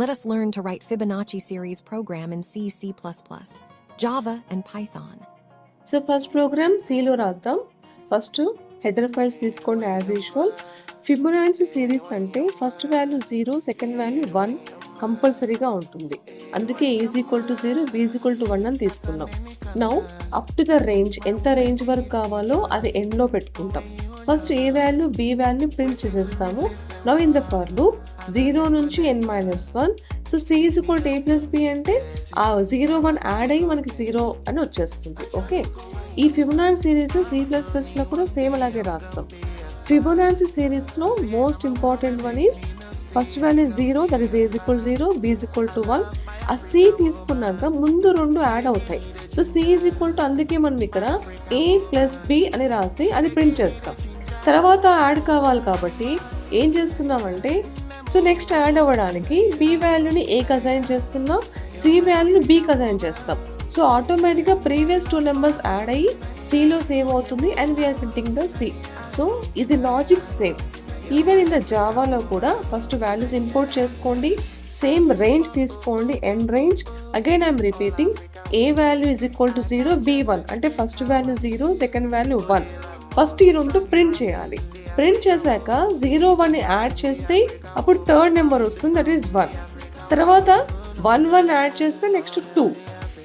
Let us learn to write Fibonacci series program in C, C++, Java, and Python. So first program సిలో రాద్దాం. First header files తీసుకోండి as usual. Fibonacci series అంటే first value 0, second value 1 కంపల్సరీగా ఉంటుంది. అందుకే A=0, B=1 అని తీసుకున్నాం. Now up to the range, ఎంత రేంజ్ వరకు కావాలో అది ఎండ్లో పెట్టుకుంటాం. First A value B value print చేసేస్తాము. Now in the for loop 0 నుంచి n-1. So C A + B అంటే ఆ 0, 1 యాడ్ అయ్యి మనకి 0 అని వచ్చేస్తుంది. ఓకే, ఈ ఫిబొనాచి సిరీస్ C++లో కూడా సేమ్ అలాగే రాస్తాం. ఫిబొనాచి సిరీస్లో most important one is first value 0, that is A=0, B=1. ఆ C తీసుకున్నాక ముందు 2 యాడ్ అవుతాయి. సో C అందుకే మనం ఇక్కడ A + B అని రాసి అది ప్రింట్ చేస్తాం. తర్వాత యాడ్ కావాలి కాబట్టి ఏం చేస్తున్నామంటే, సో నెక్స్ట్ యాడ్ అవ్వడానికి B వాల్యూని Aకి అసైన్ చేస్తున్నాం, C వాల్యూని Bకి అసైన్ చేస్తాం. సో ఆటోమేటిక్గా ప్రీవియస్ 2 నెంబర్స్ యాడ్ అయ్యి Cలో సేవ్ అవుతుంది and we're printing the C. So ఇది logic same. Even in the జావాలో కూడా ఫస్ట్ వాల్యూస్ ఇంపోర్ట్ చేసుకోండి, సేమ్ రేంజ్ తీసుకోండి, end range. Again I'm repeating, A value = 0, B1 అంటే first value 0, second value 1. First ఈ 2 ప్రింట్ చేయాలి. Print చేశాక 0, 1 add చేస్తే అప్పుడు థర్డ్ నెంబర్ వస్తుంది, దట్ ఈస్ 1. తర్వాత 1, 1 యాడ్ చేస్తే నెక్స్ట్ 2,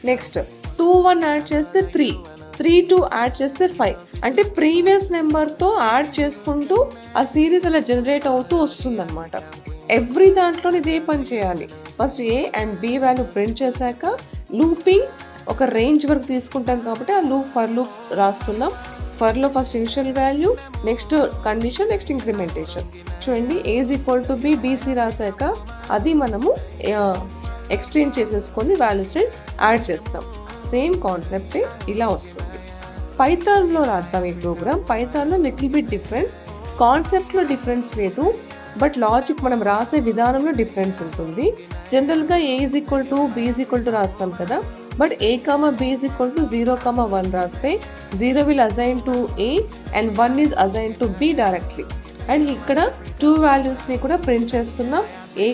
నెక్స్ట్ 2, 1 యాడ్ చేస్తే 3, 3, 2 యాడ్ చేస్తే 5. అంటే ప్రీవియస్ నెంబర్తో యాడ్ చేసుకుంటూ ఆ సిరీస్ అలా జనరేట్ అవుతూ వస్తుంది అనమాట. ఎవ్రీ దాంట్లో ఇదే పని చేయాలి. First A and B value print చేశాక లూపింగ్ ఒక రేంజ్ వరకు తీసుకుంటాం కాబట్టి ఆ ఫర్ లూప్ రాస్తున్నాం. ఫర్లో first initial value, next condition, next incrementation. చూడండి, A=B, BC రాశాక అది మనము ఎక్స్చేంజ్ చేసేసుకొని వాల్యూస్ని యాడ్ చేస్తాం. సేమ్ కాన్సెప్ట్ ఇలా వస్తుంది. పైథాన్లో రాద్దాం ఈ ప్రోగ్రామ్. పైథాన్లో లిటిల్ బిట్ డిఫరెన్స్, కాన్సెప్ట్లో డిఫరెన్స్ లేదు, బట్ లాజిక్ మనం రాసే విధానంలో డిఫరెన్స్ ఉంటుంది. జనరల్గా A=B రాస్తాం కదా, బట్ A, B 0, 1 రాస్తే 0 will assign to A and 1 is assigned to B directly. And ఇక్కడ 2 వాల్యూస్ని కూడా ప్రింట్ చేస్తున్నాం, A,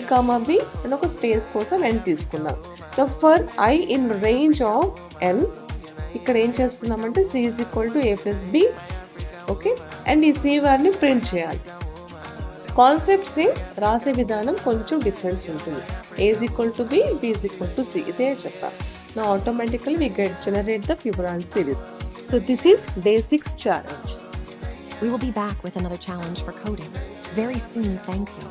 B అండ్ ఒక స్పేస్ కోసం n తీసుకున్నాం. So for I in range of n ఇక్కడ ఏం చేస్తున్నామంటే C A + B. Okay, and ఈ C వాల్యూని ప్రింట్ చేయాలి. కాన్సెప్ట్ సేమ్, రాసే విధానం కొంచెం డిఫరెన్స్ ఉంటుంది. A=B, B=C ఇదే చెప్పాలి. Now automatically we generate the Fibonacci series. So this is day 6 challenge. We will be back with another challenge for coding very soon. Thank you.